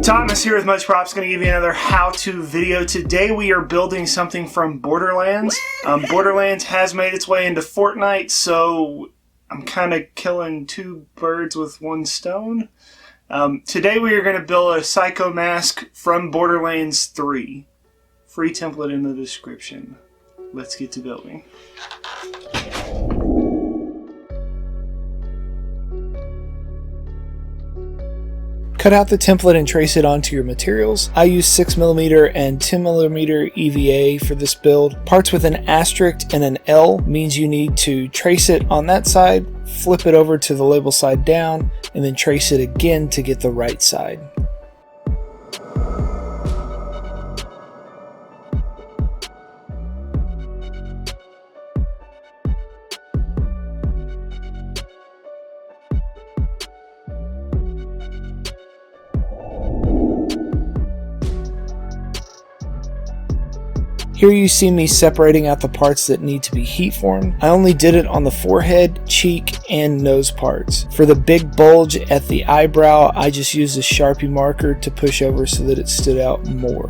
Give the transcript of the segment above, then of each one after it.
Thomas here with Much Props, going to give you another how-to video. Today we are building something from Borderlands. Borderlands has made its way into Fortnite, so I'm kind of killing two birds with one stone. Today we are going to build a Psycho Mask from Borderlands 3. Free template in the description. Let's get to building. Cut out the template and trace it onto your materials. I use 6mm and 10mm EVA for this build. Parts with an asterisk and an L means you need to trace it on that side, flip it over to the label side down, and then trace it again to get the right side. Here you see me separating out the parts that need to be heat formed. I only did it on the forehead, cheek, and nose parts. For the big bulge at the eyebrow, I just used a Sharpie marker to push over so that it stood out more.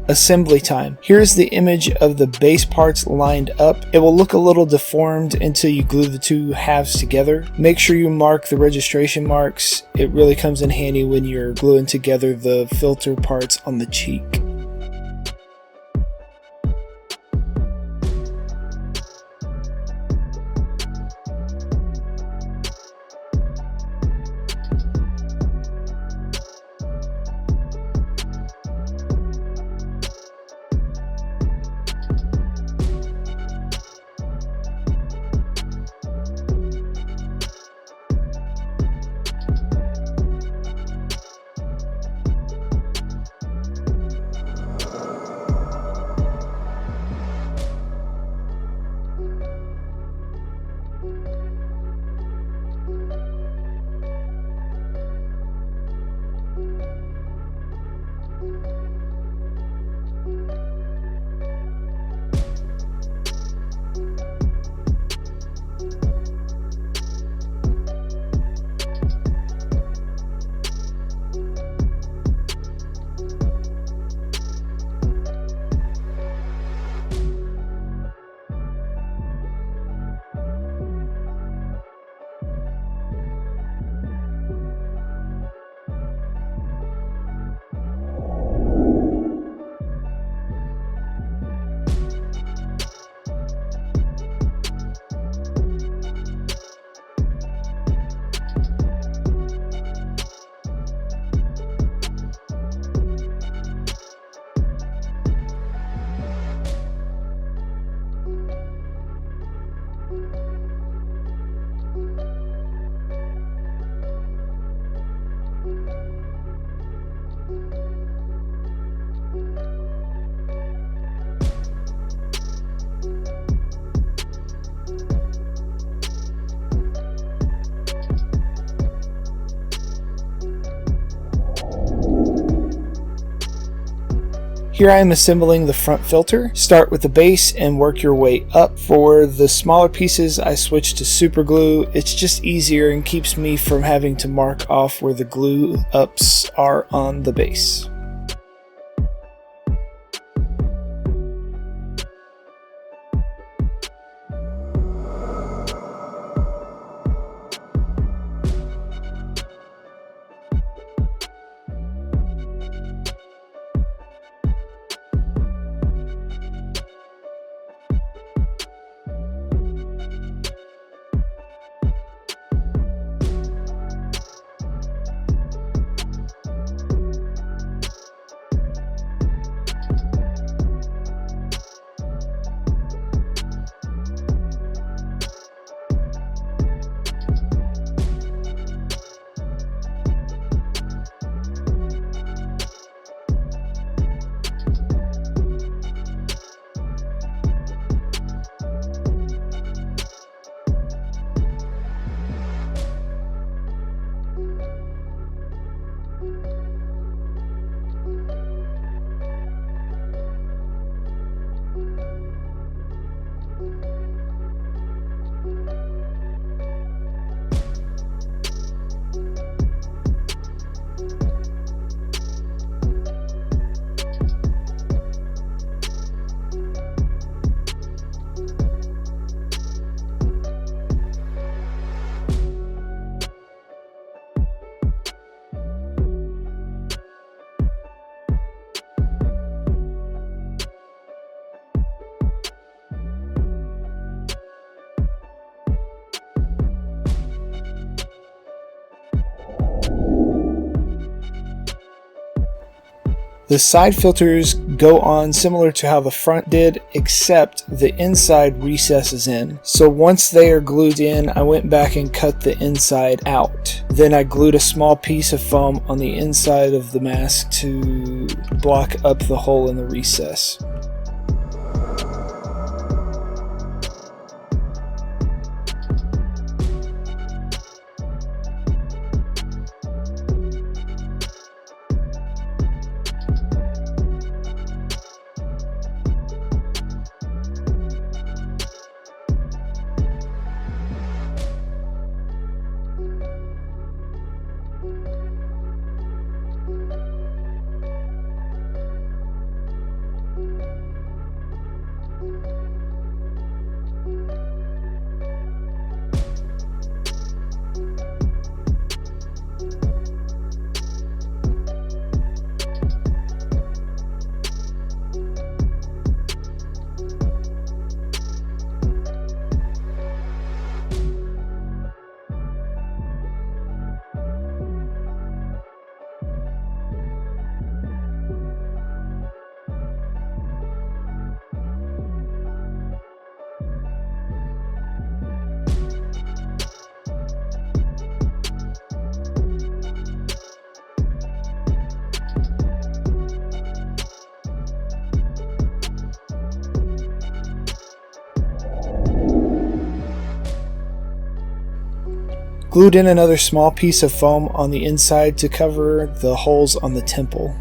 Assembly time. Here's the image of the base parts lined up. It will look a little deformed until you glue the two halves together. Make sure you mark the registration marks. It really comes in handy when you're gluing together the filter parts on the cheek. Here I am assembling the front filter. Start with the base and work your way up. For the smaller pieces, I switched to super glue. It's just easier and keeps me from having to mark off where the glue ups are on the base. The side filters go on similar to how the front did, except the inside recesses in. So once they are glued in, I went back and cut the inside out. Then I glued a small piece of foam on the inside of the mask to block up the hole in the recess. Glued in another small piece of foam on the inside to cover the holes on the temple.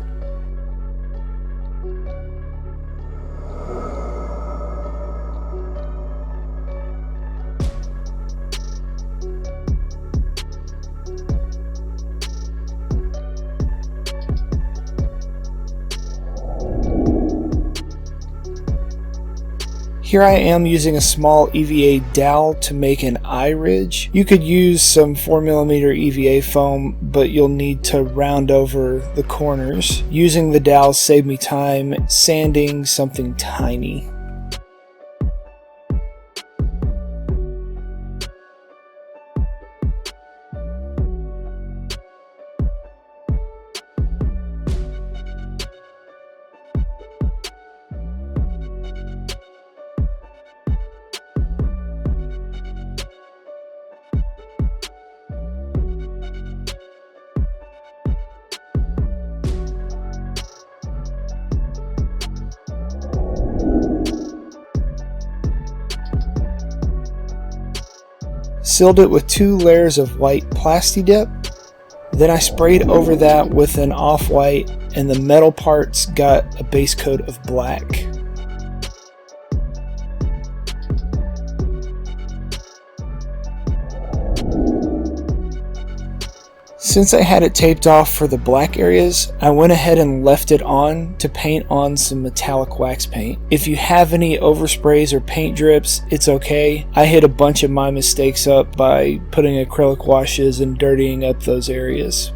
Here I am using a small EVA dowel to make an eye ridge. You could use some 4mm EVA foam, but you'll need to round over the corners. Using the dowel saved me time sanding something tiny. Sealed it with 2 layers of white Plasti-Dip. Then I sprayed over that with an off-white, and the metal parts got a base coat of black. Since I had it taped off for the black areas, I went ahead and left it on to paint on some metallic wax paint. If you have any oversprays or paint drips, it's okay. I hid a bunch of my mistakes up by putting acrylic washes and dirtying up those areas.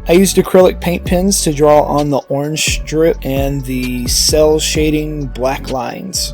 I used acrylic paint pens to draw on the orange strip and the cell shading black lines.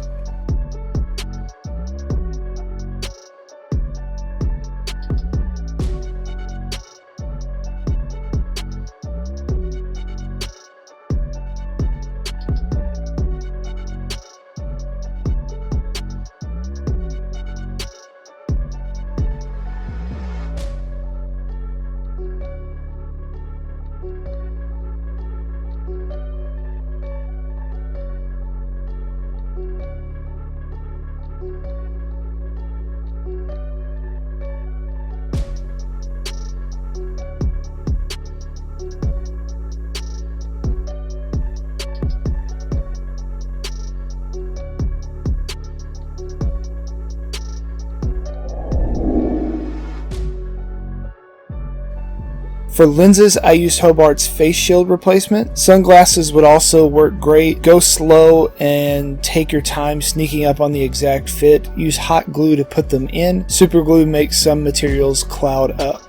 For lenses, I used Hobart's face shield replacement. Sunglasses would also work great. Go slow and take your time sneaking up on the exact fit. Use hot glue to put them in. Super glue makes some materials cloud up.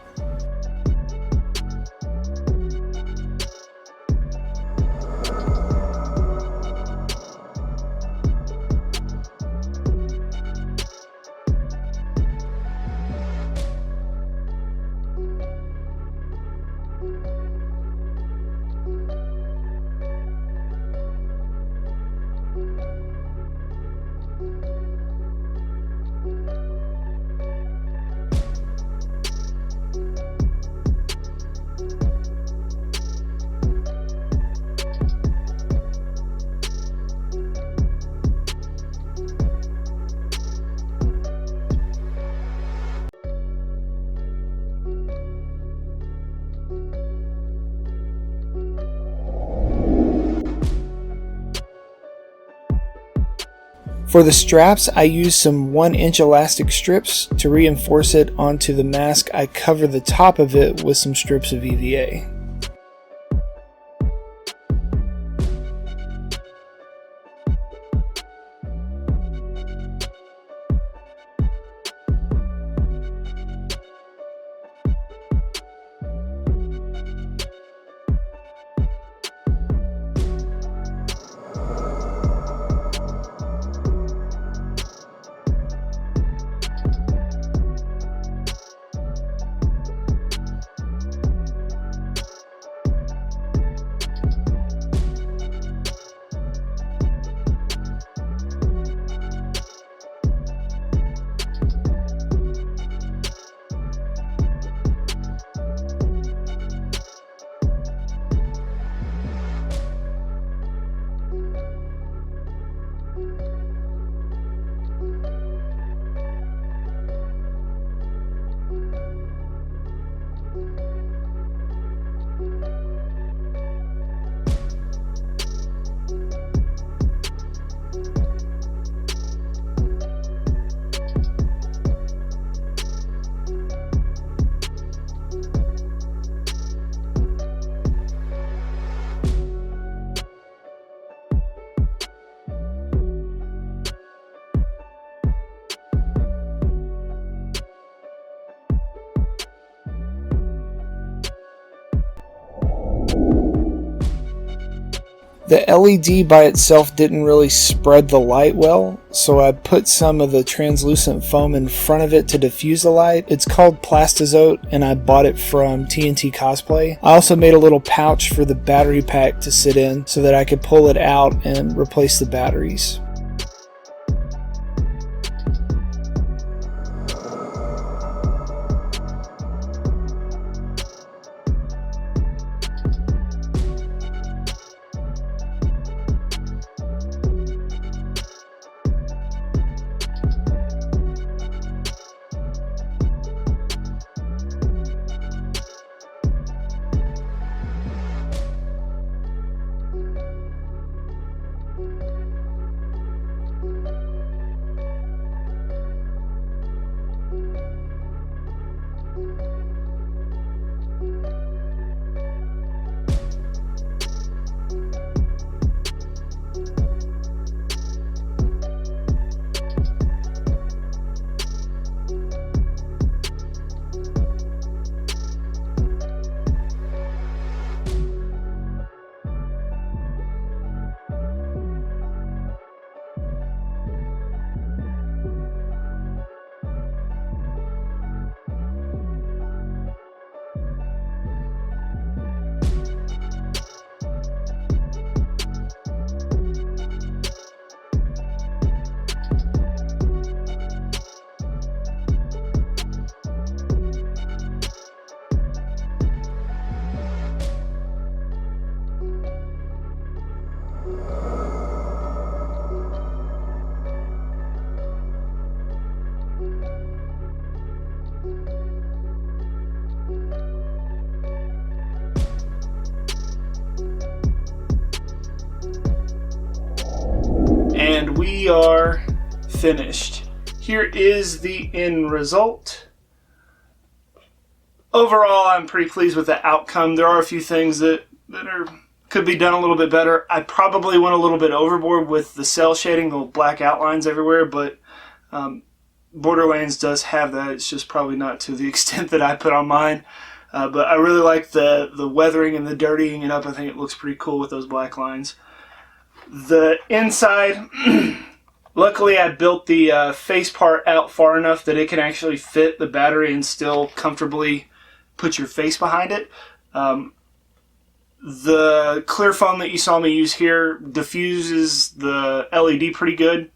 For the straps, I use some 1-inch elastic strips. To reinforce it onto the mask, I cover the top of it with some strips of EVA. The LED by itself didn't really spread the light well, so I put some of the translucent foam in front of it to diffuse the light. It's called Plastizote, and I bought it from TNT Cosplay. I also made a little pouch for the battery pack to sit in so that I could pull it out and replace the batteries. And we are finished. Here is the end result. overall, I'm pretty pleased with the outcome. There are a few things that could be done a little bit better. I probably went a little bit overboard with the cell shading, the black outlines everywhere, but Borderlands does have that. It's just probably not to the extent that I put on mine. But I really like the weathering and the dirtying it up. I think it looks pretty cool with those black lines. The inside, luckily I built the face part out far enough that it can actually fit the battery and still comfortably put your face behind it. The clear foam that you saw me use here diffuses the LED pretty good.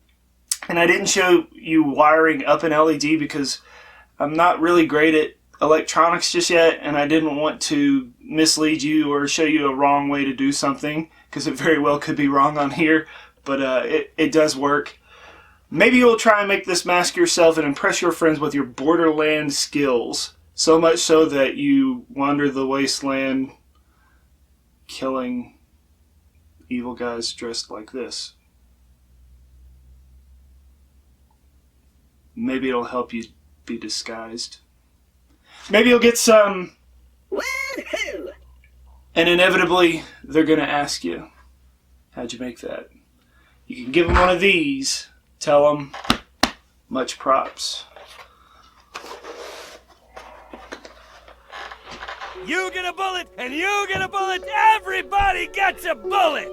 And I didn't show you wiring up an LED because I'm not really great at electronics just yet, and I didn't want to mislead you or show you a wrong way to do something, because it very well could be wrong on here, but it does work. Maybe you'll try and make this mask yourself and impress your friends with your Borderlands skills, so much so that you wander the wasteland killing evil guys dressed like this. Maybe it'll help you be disguised. Maybe you'll get some. Woohoo! And inevitably, they're going to ask you, how'd you make that? You can give them one of these. Tell them, much props. You get a bullet, and you get a bullet. Everybody gets a bullet.